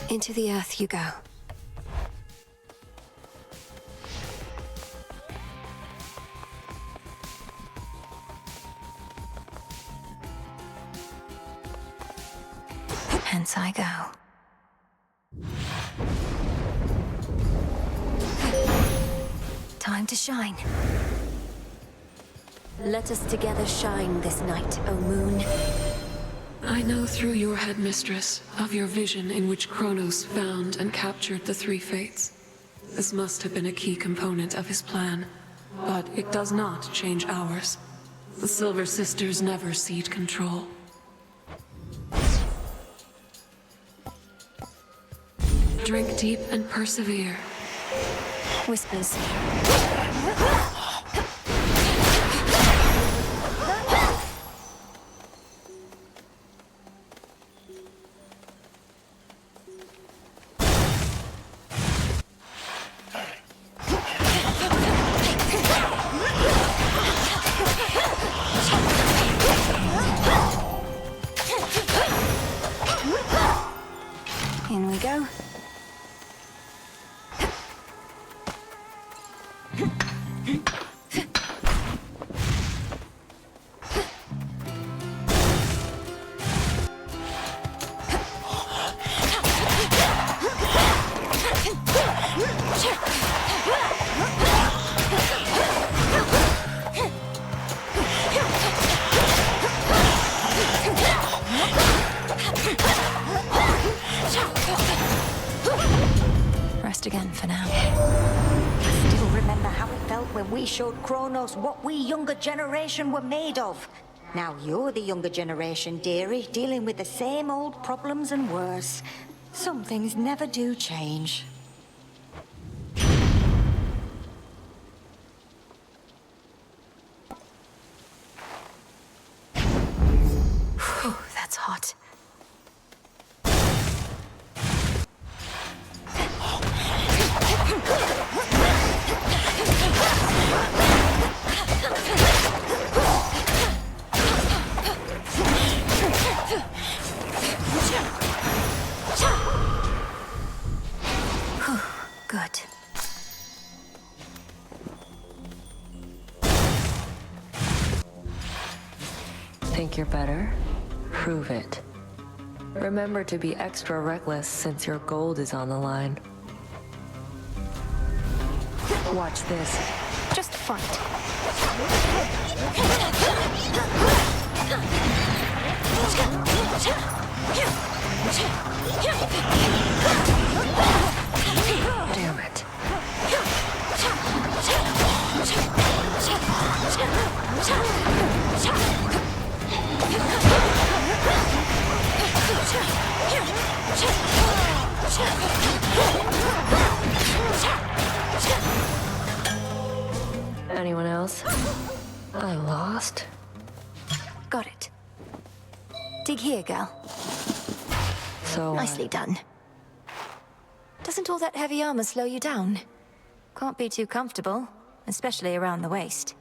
Into the earth you go. Hence I go. Time to shine. Let us together shine this night, O moon. I know through your headmistress of your vision in which Kronos found and captured the three fates. This must have been a key component of his plan, but it does not change ours. The Silver Sisters never cede control. Drink deep and persevere. Whispers. In we go. Rest again for now. I still remember how it felt when we showed Kronos what we younger generation were made of. Now you're the younger generation, dearie, dealing with the same old problems and worse. Some things never do change. Whew, that's hot. Good. Think you're better? Prove it. Remember to be extra reckless since your gold is on the line. Watch this. Just fight. Damn it. Anyone else? I lost? Got it. Dig here, girl. So, Nicely done. Doesn't all that heavy armor slow you down? Can't be too comfortable, especially around the waist.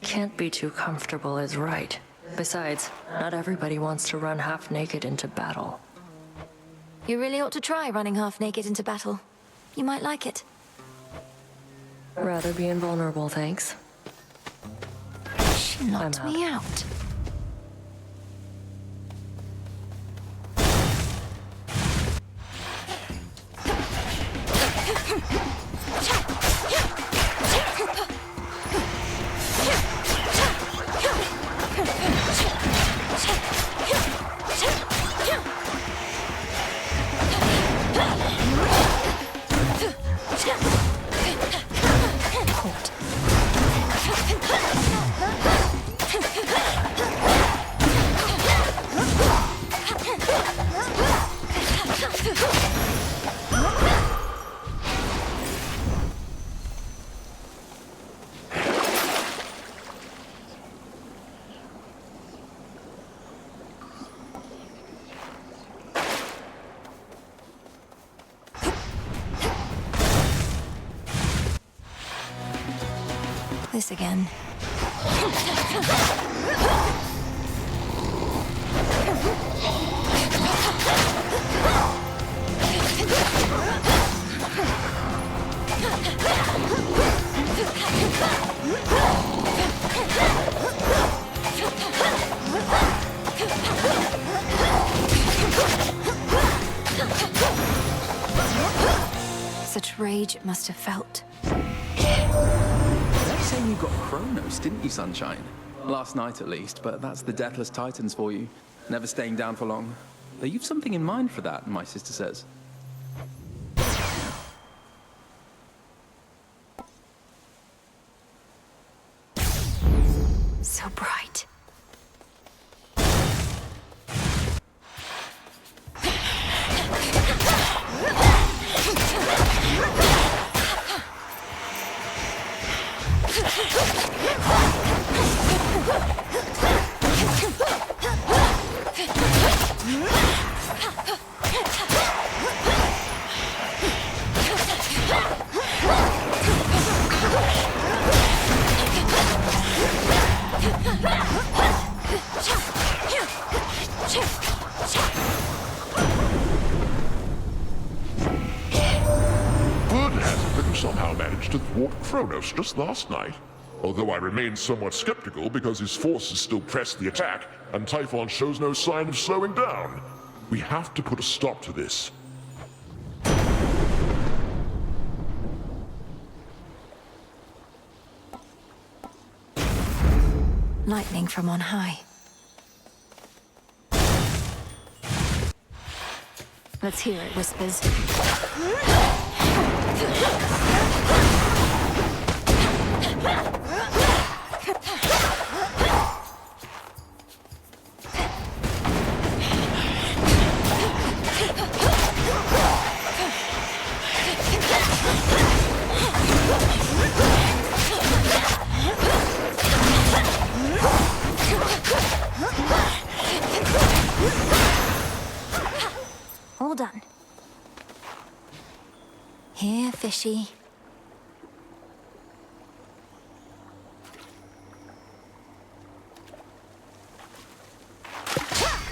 can't be too comfortable is right. Besides, not everybody wants to run half naked into battle. You really ought to try running half naked into battle. You might like it. Rather be invulnerable, thanks. She knocked me out. This again. much rage it must have felt. They're saying you got Kronos, didn't you, Sunshine? Last night, at least, but that's the Deathless Titans for you. Never staying down for long. Though you've something in mind for that, my sister says. So bright. Somehow managed to thwart Kronos just last night. Although I remain somewhat skeptical because his forces still press the attack, and Typhon shows no sign of slowing down. We have to put a stop to this. Lightning from on high. Let's hear it, Whispers. All done. Here, fishy.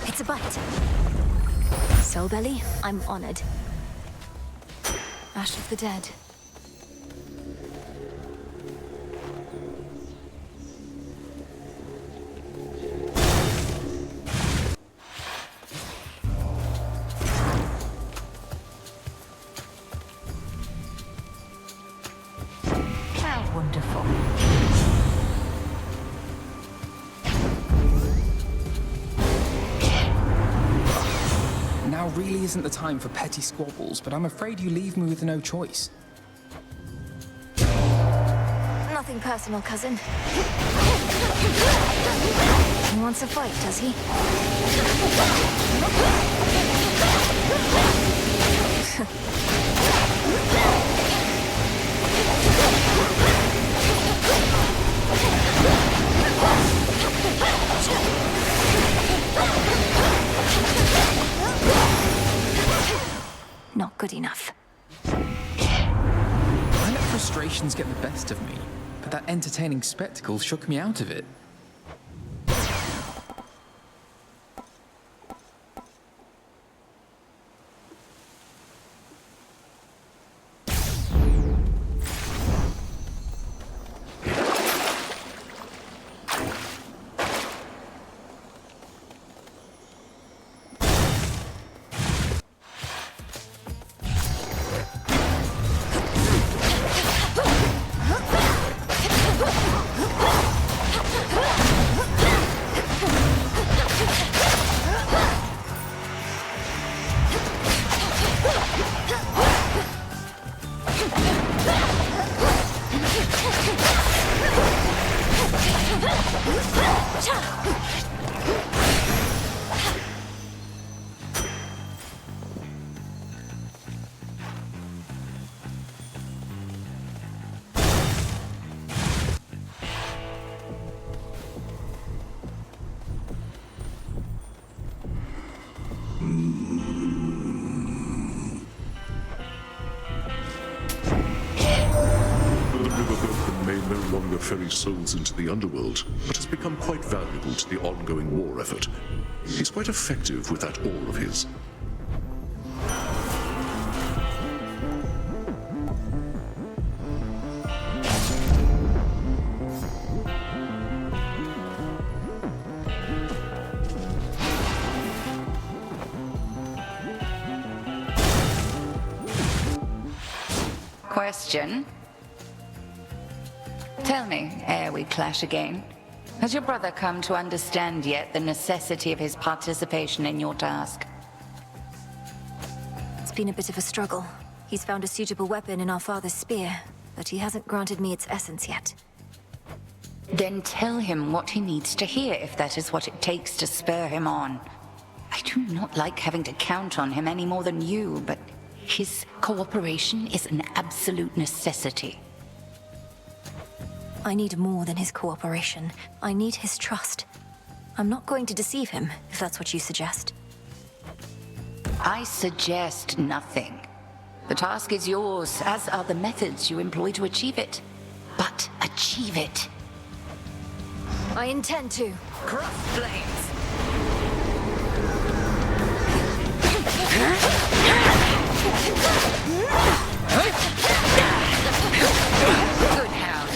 It's a bite. Soulbelly, I'm honored. Ash of the Dead. How wonderful. Now really isn't the time for petty squabbles, but I'm afraid you leave me with no choice. Nothing personal, cousin. He wants a fight, does he? Not good enough. I let frustrations get the best of me, but that entertaining spectacle shook me out of it. Ferry souls into the underworld, but has become quite valuable to the ongoing war effort. He's quite effective with that oar of his. question. Tell me, ere we clash again, has your brother come to understand yet the necessity of his participation in your task? It's been a bit of a struggle. He's found a suitable weapon in our father's spear, but he hasn't granted me its essence yet. Then tell him what he needs to hear if that is what it takes to spur him on. I do not like having to count on him any more than you, but his cooperation is an absolute necessity. I need more than his cooperation. I need his trust. I'm not going to deceive him, if that's what you suggest. I suggest nothing. The task is yours, as are the methods you employ to achieve it. But achieve it. I intend to. Cross flames! Good hound.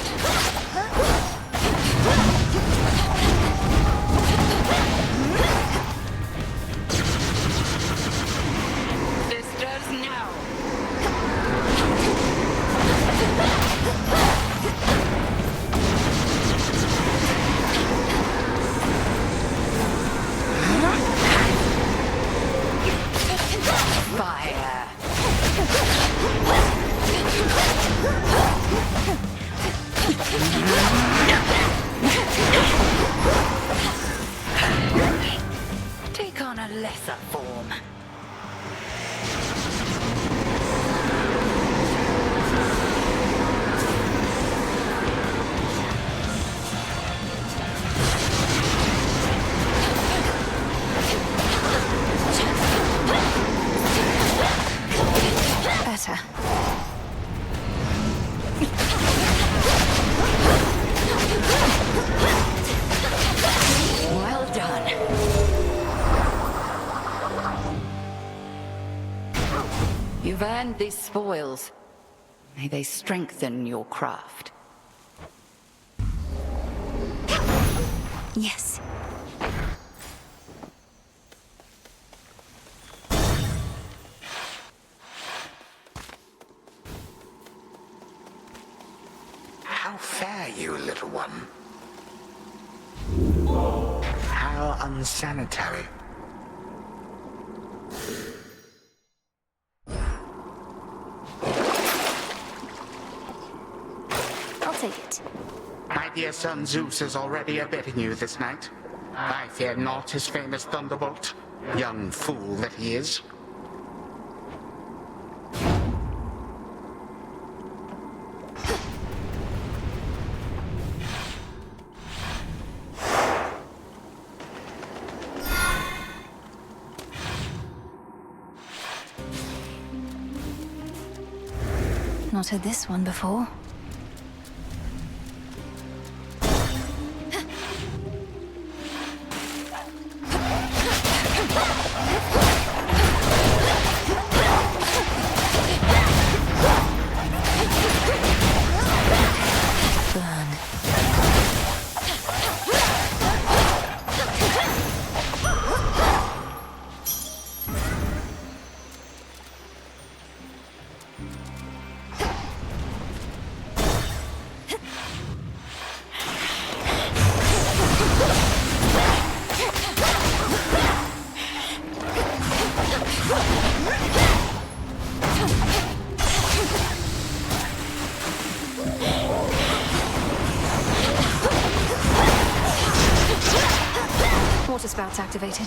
Sisters, now. Fire. Take on a lesser form. Better. Well done. You've earned these spoils. May they strengthen your craft. Yes. How fare you, little one? How unsanitary. I'll take it. My dear son Zeus is already abetting you this night. I fear not his famous thunderbolt, young fool that he is. Not heard this one before. Water spouts activated.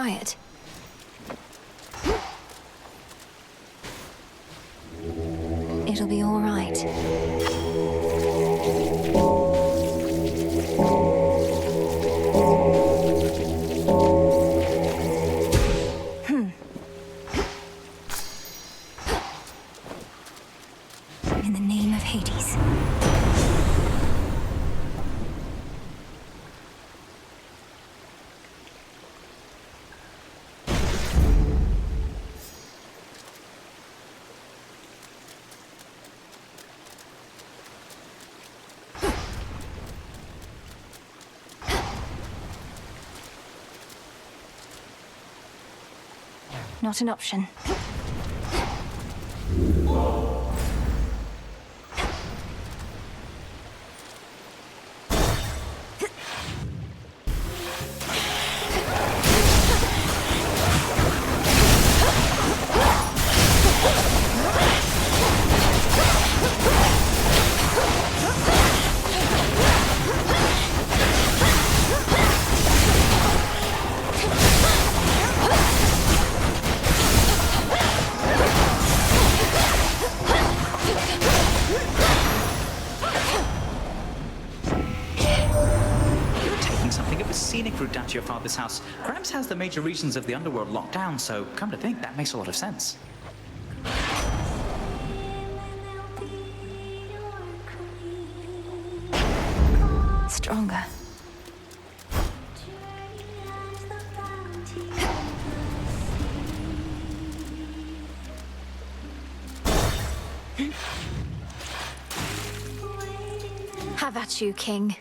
quiet. It'll be all right. In the name of Hades. Not an option. Scenic route down to your father's house. Gramps has the major regions of the underworld locked down, so come to think, that makes a lot of sense. Stronger. Have at you, King.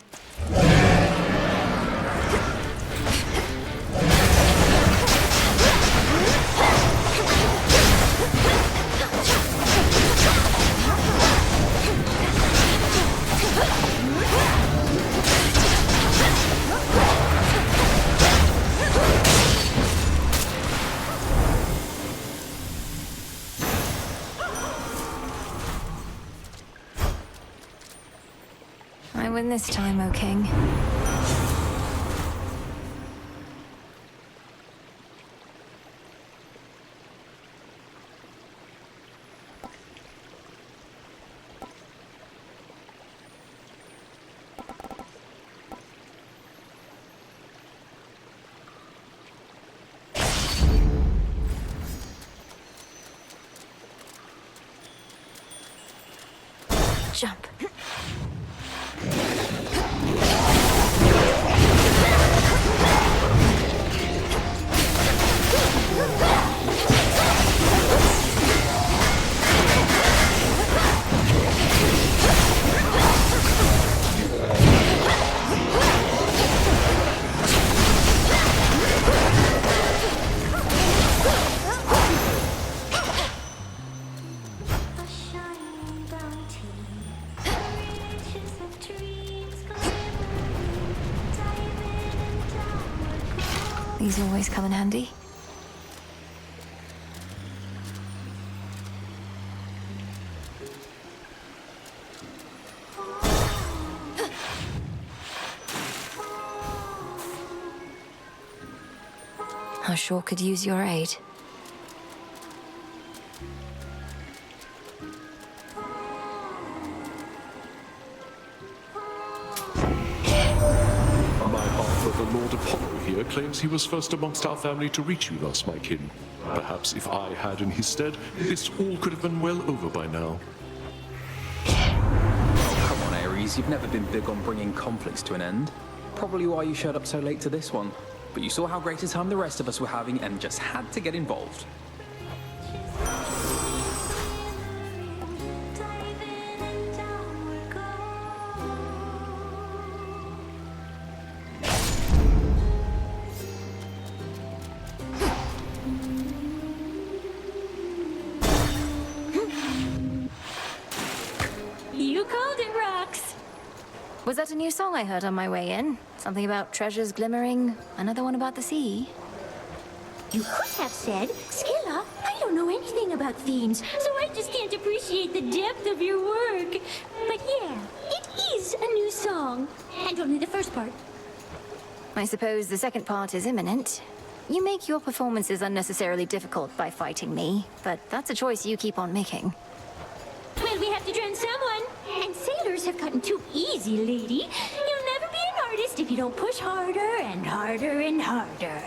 I win this time, O King. Jump. These always come in handy. I sure could use your aid. The Lord Apollo here claims he was first amongst our family to reach you thus, my kin. Perhaps if I had in his stead, this all could have been well over by now. Oh, come on, Ares. You've never been big on bringing conflicts to an end. Probably why you showed up so late to this one. But you saw how great a time the rest of us were having and just had to get involved. You called it, Rox! Was that a new song I heard on my way in? Something about treasures glimmering, another one about the sea? You could have said, Skilla, I don't know anything about themes, so I just can't appreciate the depth of your work. But yeah, it is a new song. And only the first part. I suppose the second part is imminent. You make your performances unnecessarily difficult by fighting me, but that's a choice you keep on making. Well, we have to drown someone. And sailors have gotten too easy, lady. You'll never be an artist if you don't push harder and harder and harder.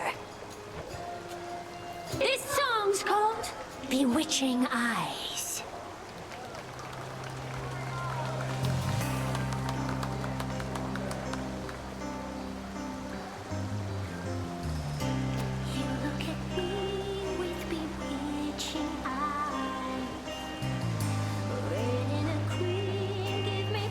This song's called Bewitching Eyes. You look at me with bewitching eyes. Red in a queen, give me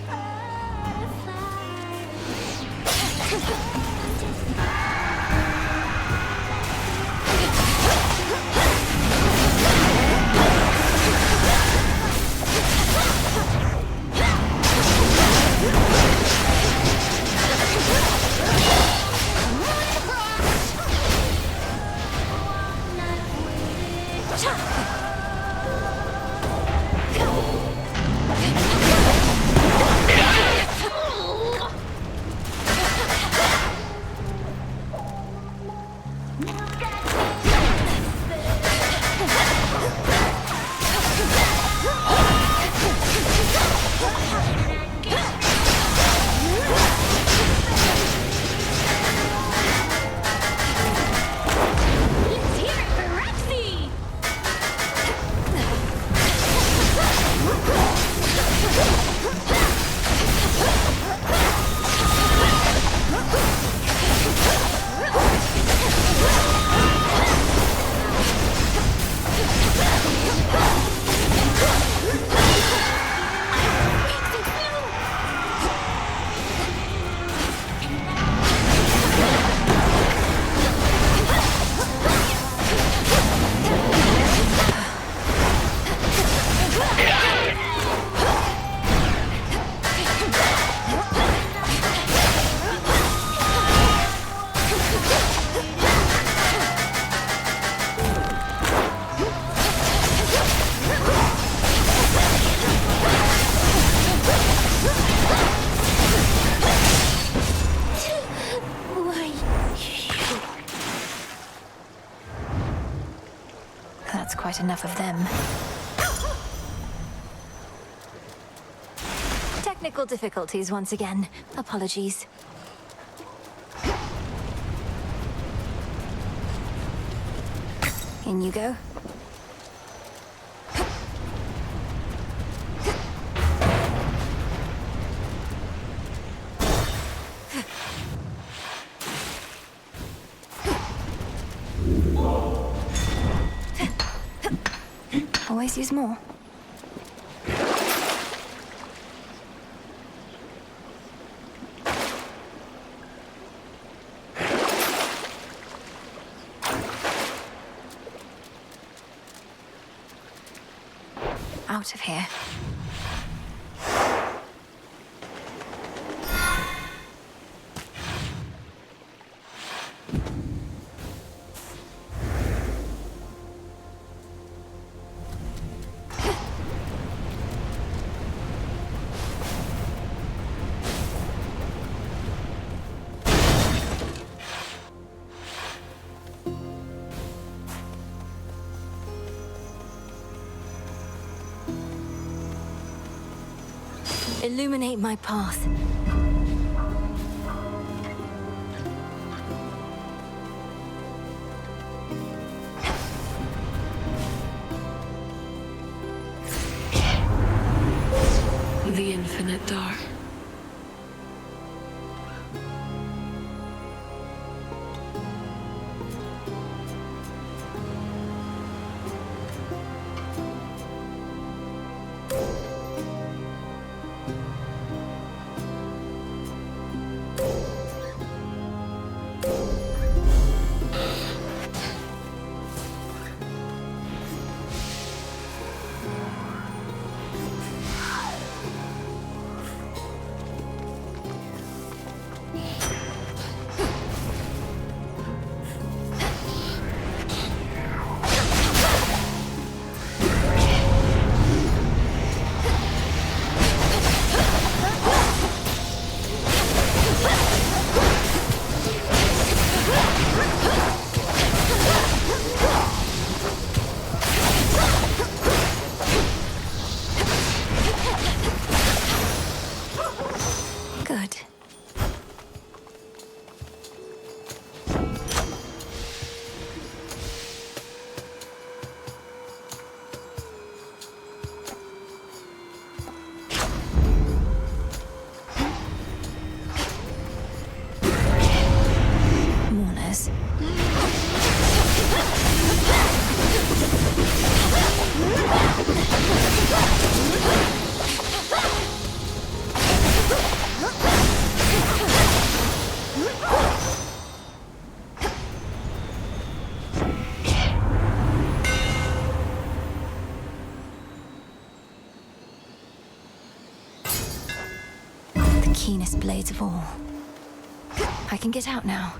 That's quite enough of them. Technical difficulties once again. Apologies. In you go. Always use more. Out of here. Illuminate my path. The infinite dark. keenest blades of all. I can get out now.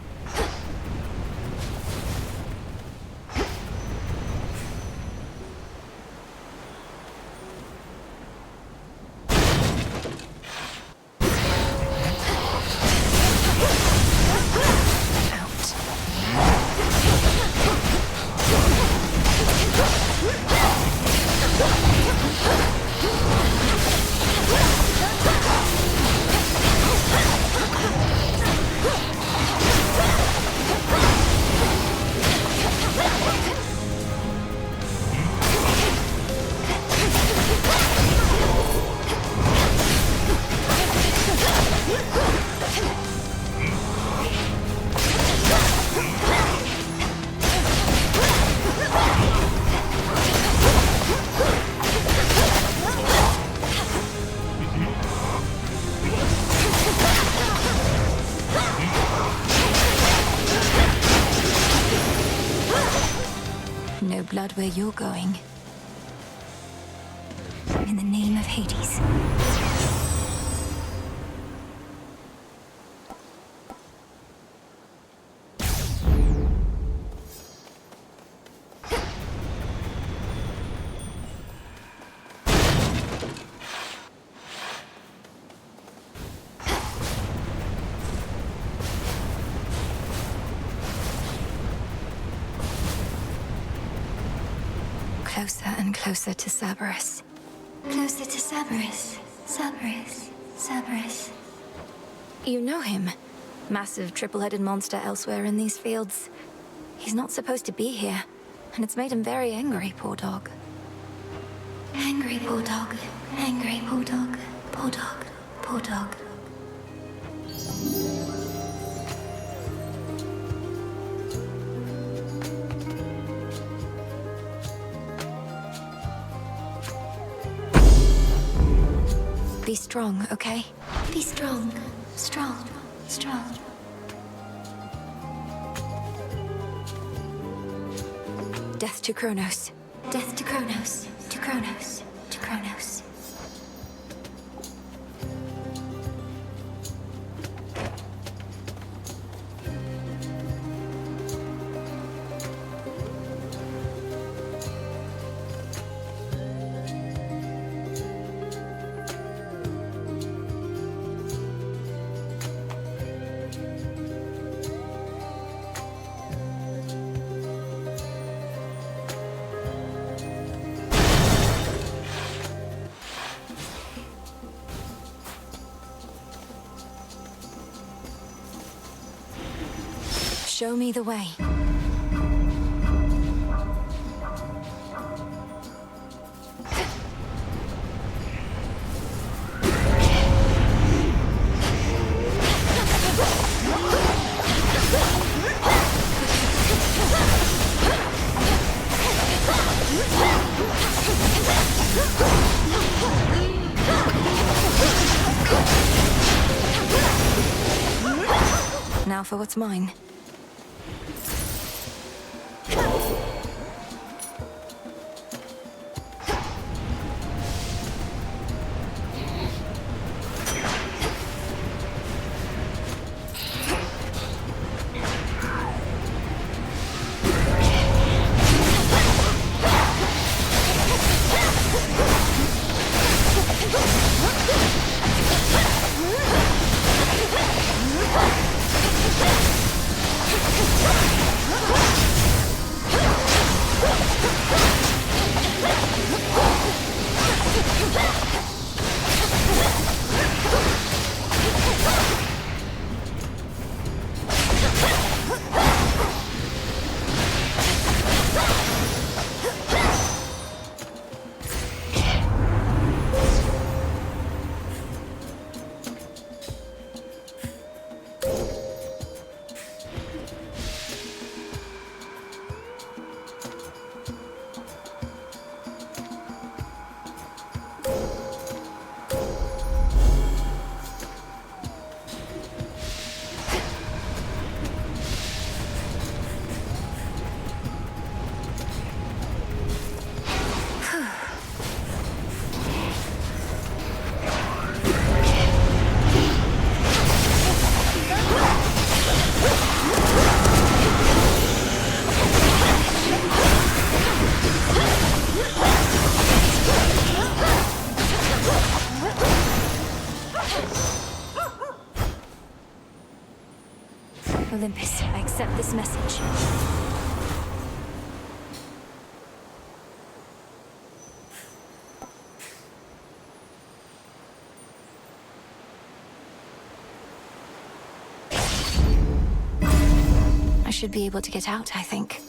No blood where you're going. In the name of Hades. Closer and closer to Cerberus. Closer to Cerberus. Cerberus. Cerberus. You know him. Massive triple-headed monster elsewhere in these fields. He's not supposed to be here, and it's made him very angry, poor dog. Angry, poor dog. Angry, poor dog. Poor dog. Poor dog. Be strong, okay? Be strong. Strong. Strong. Death to Kronos. Death to Kronos. To Kronos. To Kronos. Show me the way. Now for what's mine. this message. I should be able to get out, I think.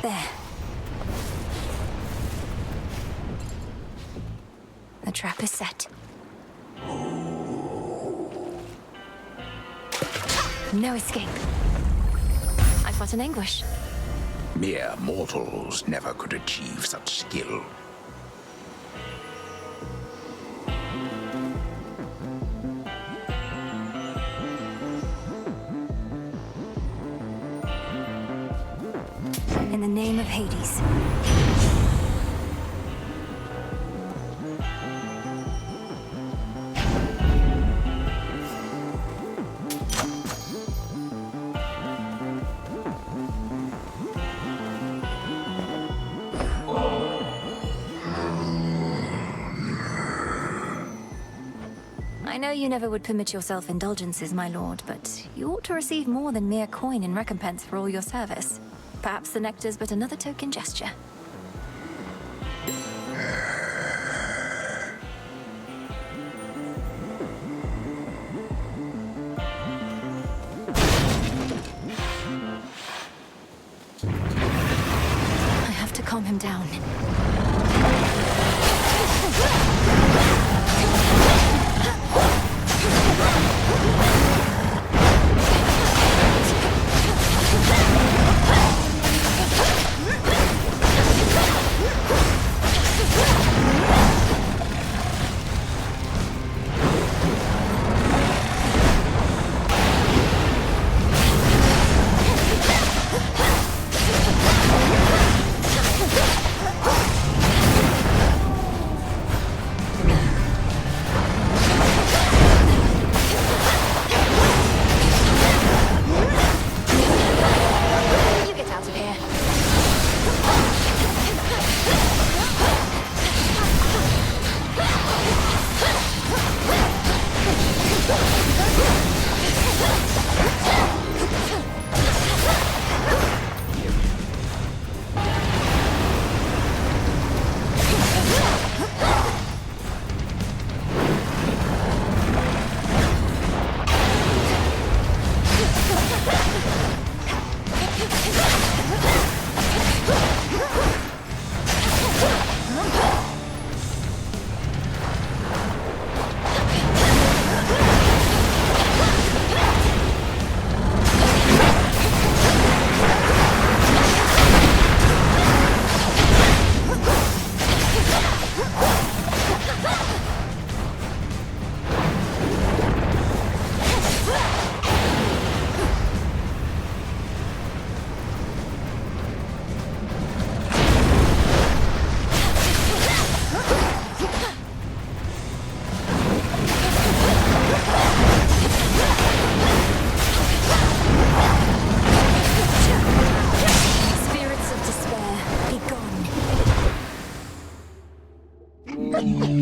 There. The trap is set. No escape. I fought an anguish. Mere mortals never could achieve such skill. In the name of Hades. I know you never would permit yourself indulgences, my lord, but you ought to receive more than mere coin in recompense for all your service. Perhaps the nectar's but another token gesture. I have to calm him down.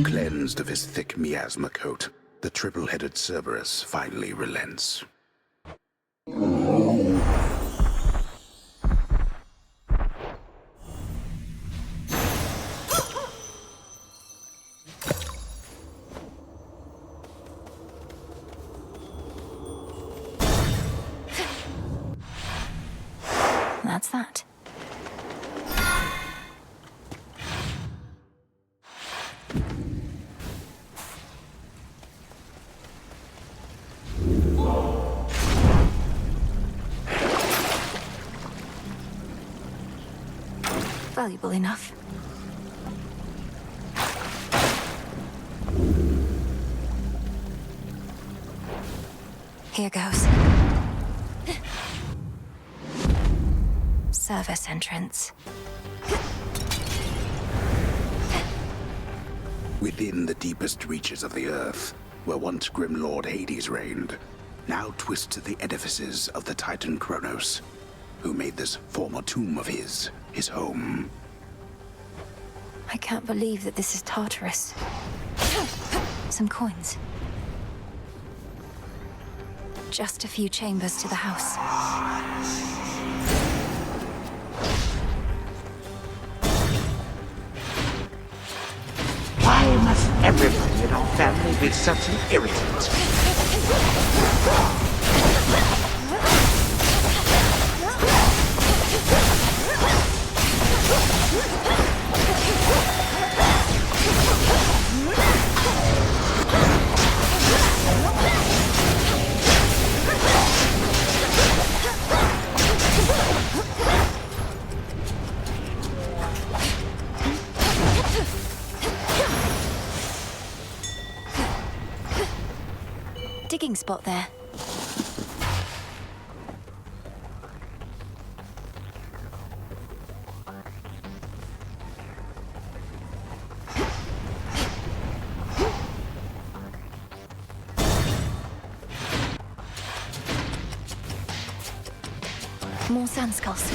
Cleansed of his thick miasma coat, the triple-headed Cerberus finally relents. That's that. Valuable enough. Here goes. Service entrance. Within the deepest reaches of the earth, where once Grim Lord Hades reigned, now twist the edifices of the Titan Kronos, who made this former tomb of his home. I can't believe that this is Tartarus. Some coins. Just a few chambers to the house. Why must everybody in our family be such an irritant? Digging spot there. More sand skulls.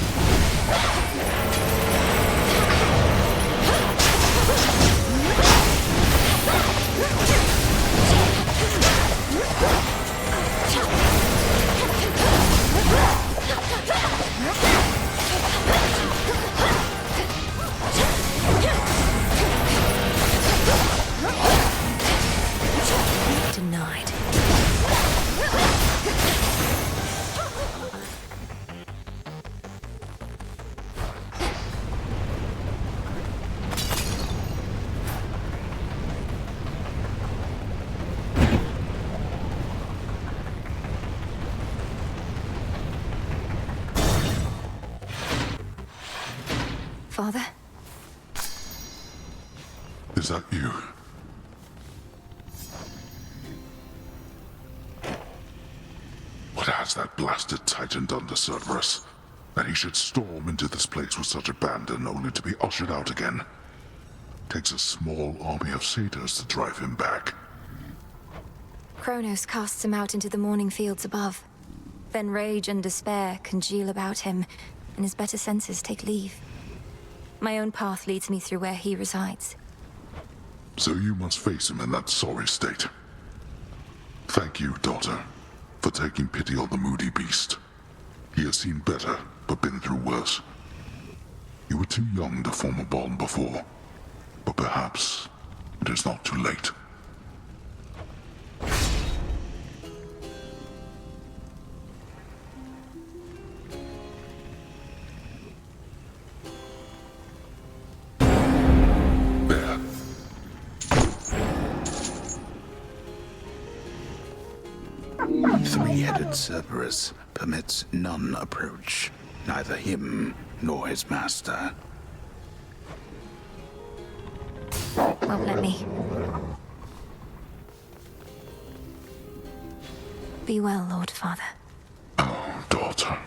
Denied. Father? Is that you? What has that blasted Titan done to Cerberus? That he should storm into this place with such abandon only to be ushered out again? Takes a small army of satyrs to drive him back. Kronos casts him out into the morning fields above. Then rage and despair congeal about him, and his better senses take leave. My own path leads me through where he resides. So you must face him in that sorry state. Thank you, daughter, for taking pity on the moody beast. He has seen better, but been through worse. You were too young to form a bond before, but perhaps it is not too late. There. Three-headed Cerberus permits none approach, neither him nor his master. Won't let me. Be well, Lord Father. Oh, daughter.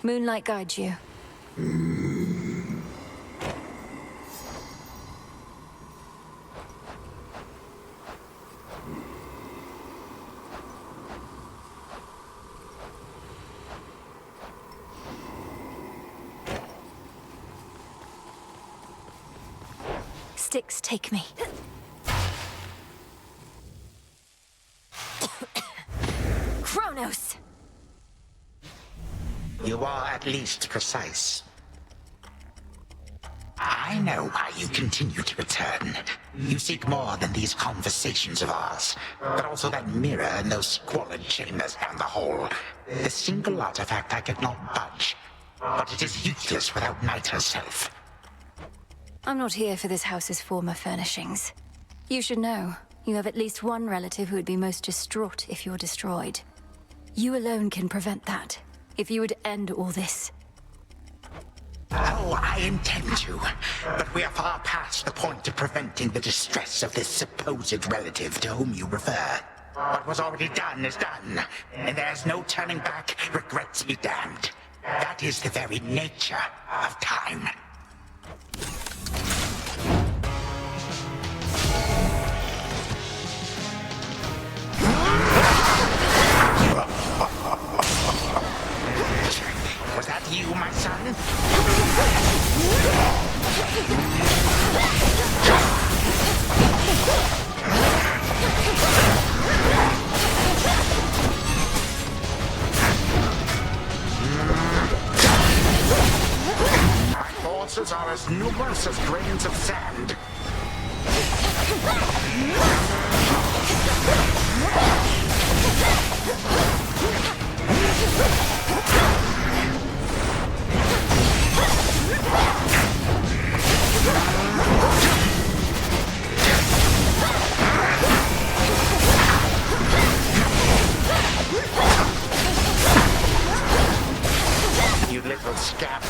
Moonlight guides you. Sticks take me. Kronos! You are at least precise. I know why you continue to return. You seek more than these conversations of ours, but also that mirror in those squalid chambers down the hall. The single artifact I could not budge, but it is useless without Night herself. I'm not here for this house's former furnishings. You should know, you have at least one relative who would be most distraught if you're destroyed. You alone can prevent that, if you would end all this. Oh, I intend to, but we are far past the point of preventing the distress of this supposed relative to whom you refer. What was already done is done, and there's no turning back, regrets be damned. That is the very nature of time. Was that you, my son? My forces are as numerous as grains of sand. You little scab.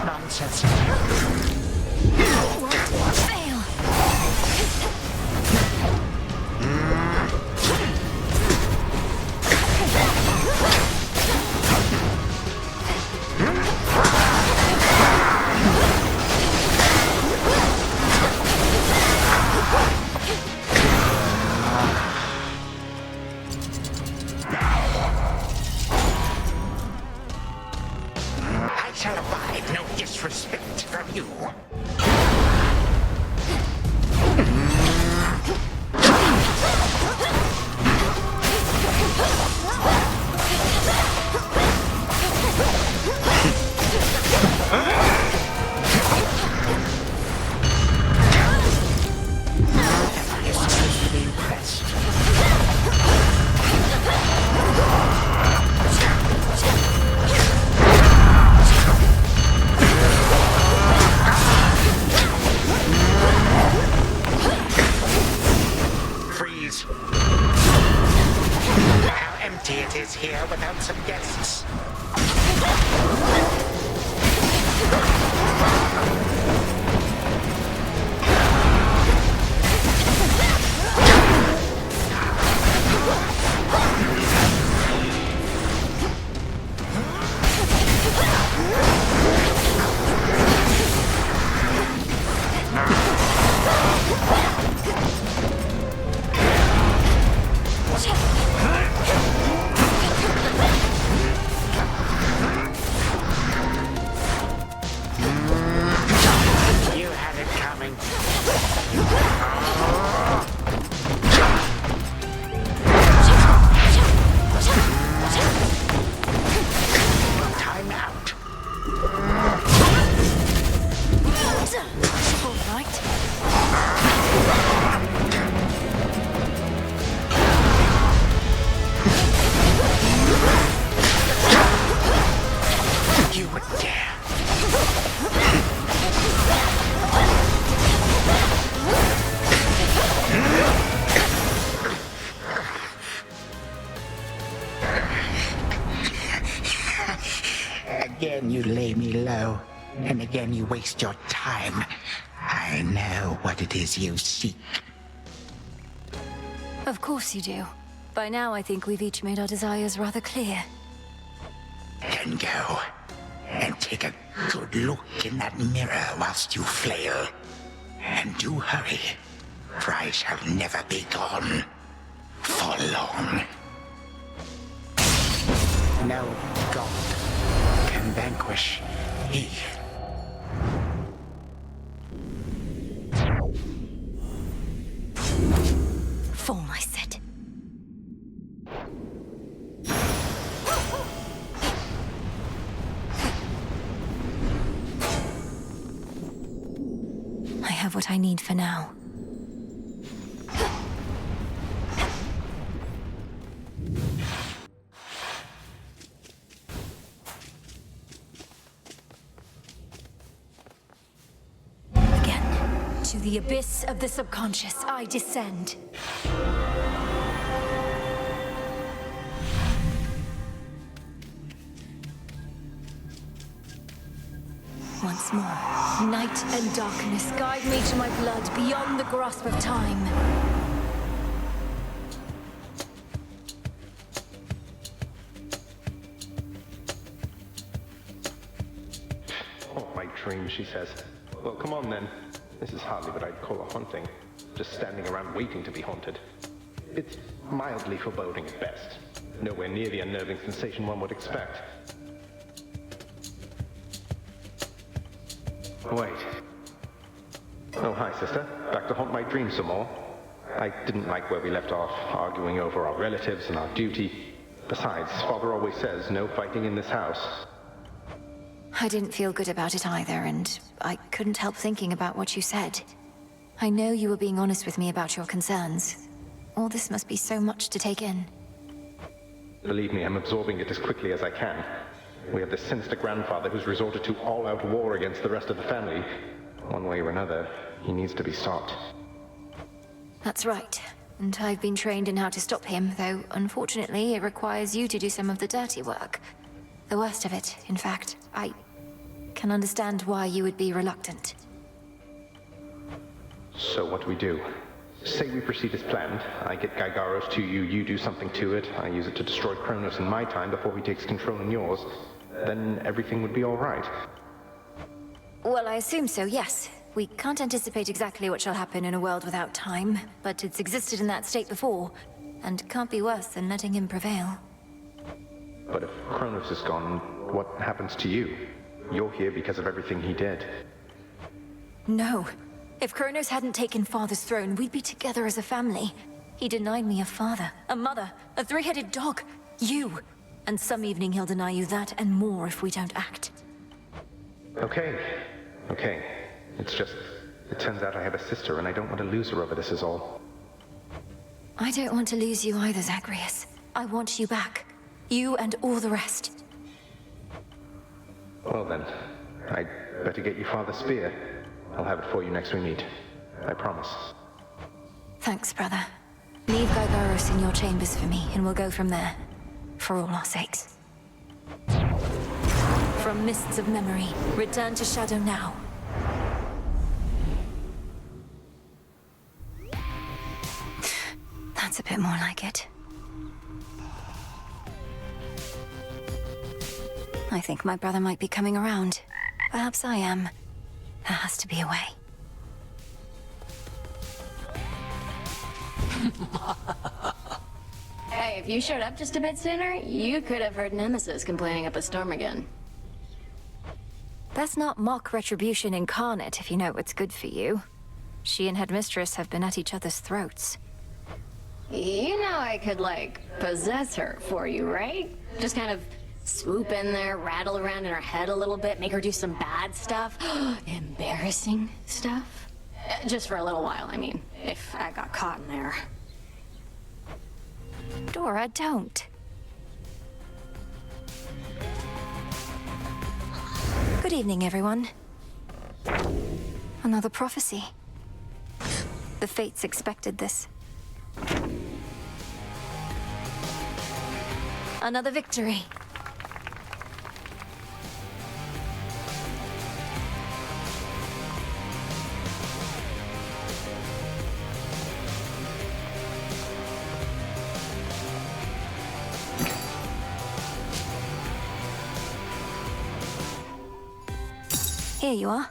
Nonsense. Fail! I shall abide no disrespect from you. Am I supposed to be impressed? You would dare. Again you lay me low, and again you waste your time. I know what it is you seek. Of course you do. By now I think we've each made our desires rather clear. Then go, and take a good look in that mirror whilst you flail. And do hurry, for I shall never be gone for long. No god can vanquish me. Fall, I said. I have what I need for now. Again, to the abyss of the subconscious, I descend. Once more, night and darkness guide me to my blood beyond the grasp of time. Oh, my dream, she says. Well, come on then. This is hardly what I'd call a haunting. Just standing around waiting to be haunted. It's mildly foreboding at best. Nowhere near the unnerving sensation one would expect. Wait. Oh, hi, sister. Back to haunt my dreams some more. I didn't like where we left off, arguing over our relatives and our duty. Besides, Father always says no fighting in this house. I didn't feel good about it either, and I couldn't help thinking about what you said. I know you were being honest with me about your concerns. All this must be so much to take in. Believe me, I'm absorbing it as quickly as I can. We have this sinister grandfather who's resorted to all-out war against the rest of the family. One way or another, he needs to be stopped. That's right. And I've been trained in how to stop him, though unfortunately it requires you to do some of the dirty work. The worst of it, in fact. I can understand why you would be reluctant. So what do we do? Say we proceed as planned. I get Gygaros to you, you do something to it. I use it to destroy Kronos in my time before he takes control in yours. Then everything would be all right. Well, I assume so, yes. We can't anticipate exactly what shall happen in a world without time, but it's existed in that state before, and can't be worse than letting him prevail. But if Kronos is gone, what happens to you? You're here because of everything he did. No. If Kronos hadn't taken Father's throne, we'd be together as a family. He denied me a father, a mother, a three-headed dog, you. And some evening he'll deny you that and more if we don't act. Okay. It's just, it turns out I have a sister and I don't want to lose her over this is all. I don't want to lose you either, Zagreus. I want you back. You and all the rest. Well then, I'd better get you Father's spear. I'll have it for you next we meet. I promise. Thanks, brother. Leave Gygaros in your chambers for me, and we'll go from there. For all our sakes. From mists of memory, return to Shadow now. That's a bit more like it. I think my brother might be coming around. Perhaps I am. There has to be a way. Hey, if you showed up just a bit sooner, you could have heard Nemesis complaining up a storm again. That's not mock retribution incarnate, if you know what's good for you. She and Headmistress have been at each other's throats. You know I could, like, possess her for you, right? Just kind of swoop in there, rattle around in her head a little bit, make her do some bad stuff. Embarrassing stuff? Just for a little while, I mean, if I got caught in there. Dora, don't. Good evening, everyone. Another prophecy. The fates expected this. Another victory. Here you are.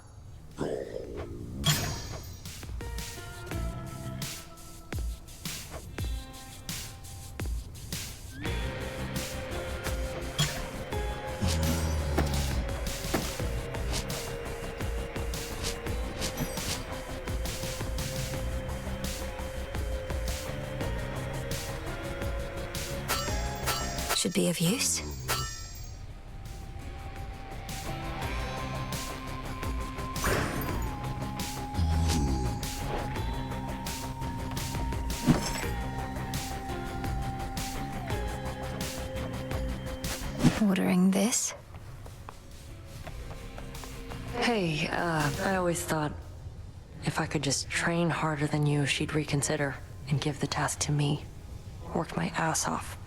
Should be of use. Ordering this? Hey, I always thought if I could just train harder than you, she'd reconsider and give the task to me. Worked my ass off.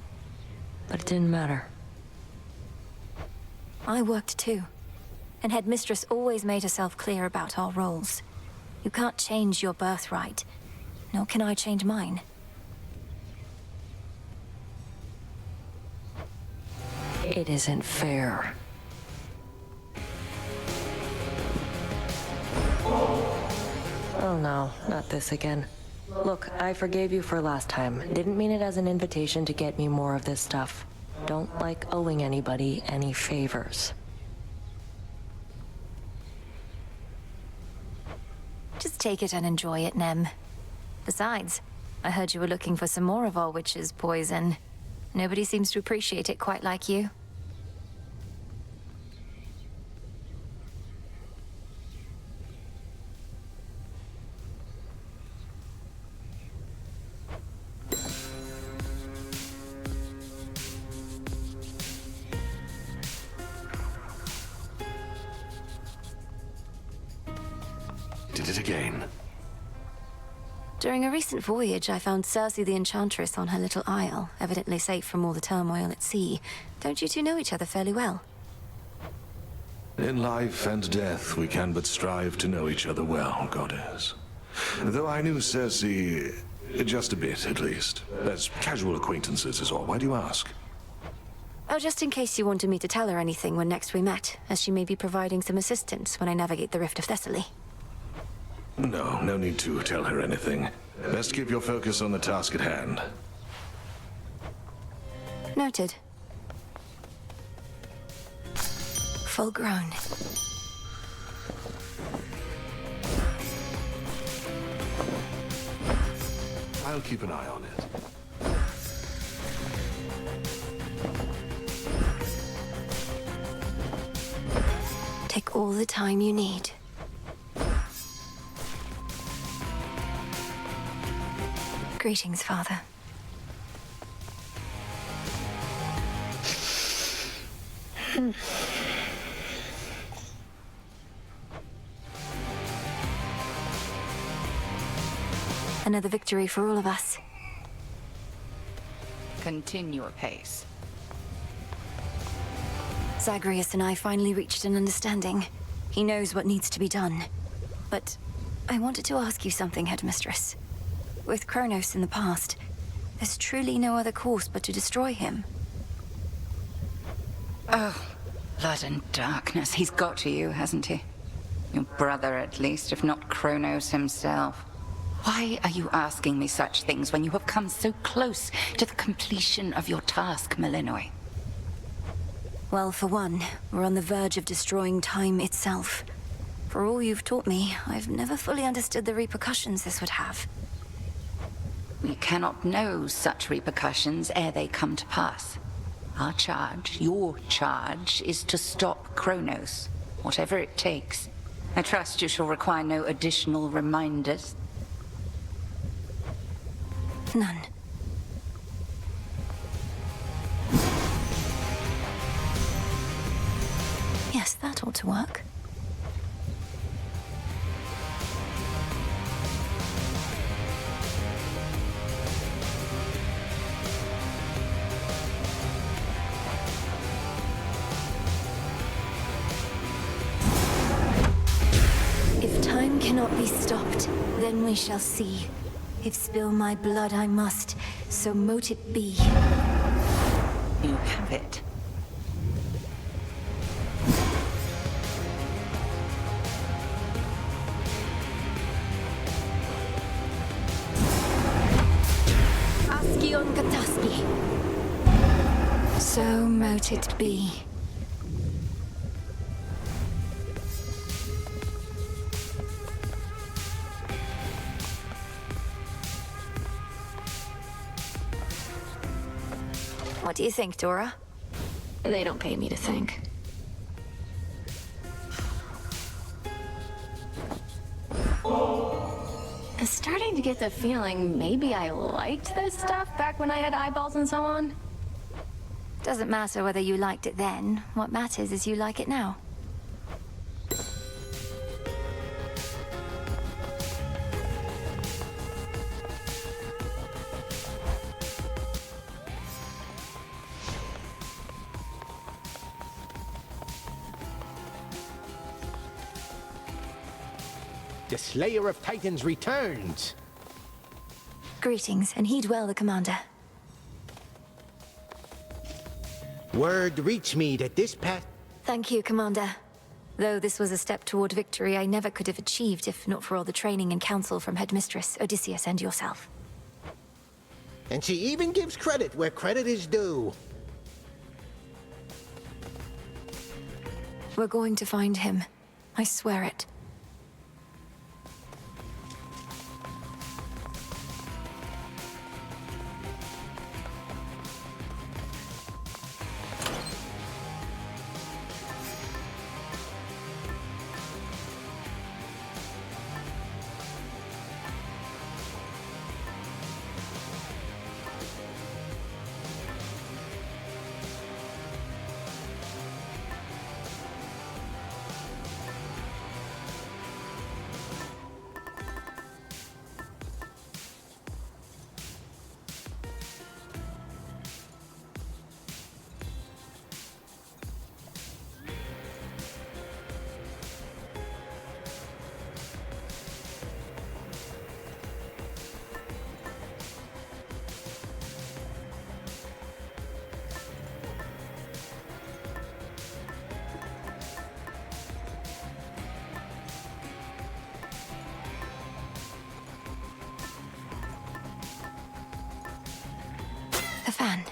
But it didn't matter. I worked too. And Headmistress always made herself clear about our roles. You can't change your birthright, nor can I change mine. It isn't fair. Oh no, not this again. Look, I forgave you for last time. Didn't mean it as an invitation to get me more of this stuff. Don't like owing anybody any favors. Just take it and enjoy it, Nem. Besides, I heard you were looking for some more of our witch's poison. Nobody seems to appreciate it quite like you. Did it again. During a recent voyage, I found Circe the Enchantress on her little isle, evidently safe from all the turmoil at sea. Don't you two know each other fairly well? In life and death, we can but strive to know each other well, Goddess. Though I knew Circe, just a bit, at least. As casual acquaintances is all. Why do you ask? Oh, just in case you wanted me to tell her anything when next we met, as she may be providing some assistance when I navigate the Rift of Thessaly. No need to tell her anything. Best keep your focus on the task at hand. Noted. Full grown. I'll keep an eye on it. Take all the time you need. Greetings, Father. Another victory for all of us. Continue apace. Zagreus and I finally reached an understanding. He knows what needs to be done. But I wanted to ask you something, Headmistress. With Kronos in the past, there's truly no other course but to destroy him. Oh, blood and darkness. He's got to you, hasn't he? Your brother, at least, if not Kronos himself. Why are you asking me such things when you have come so close to the completion of your task, Malinois? Well, for one, we're on the verge of destroying time itself. For all you've taught me, I've never fully understood the repercussions this would have. We cannot know such repercussions ere they come to pass. Our charge, your charge, is to stop Kronos, whatever it takes. I trust you shall require no additional reminders. None. Yes, that ought to work. If time cannot be stopped, then we shall see. If spill my blood I must, so mote it be. You have it. Askion Kataski. So mote it be. What do you think, Dora? They don't pay me to think. I'm starting to get the feeling maybe I liked this stuff back when I had eyeballs and so on. Doesn't matter whether you liked it then. What matters is you like it now. The Slayer of Titans returns! Greetings, and heed well the commander. Word reach me that this path... Thank you, Commander. Though this was a step toward victory I never could have achieved if not for all the training and counsel from Headmistress, Odysseus, and yourself. And she even gives credit where credit is due. We're going to find him. I swear it. The fan.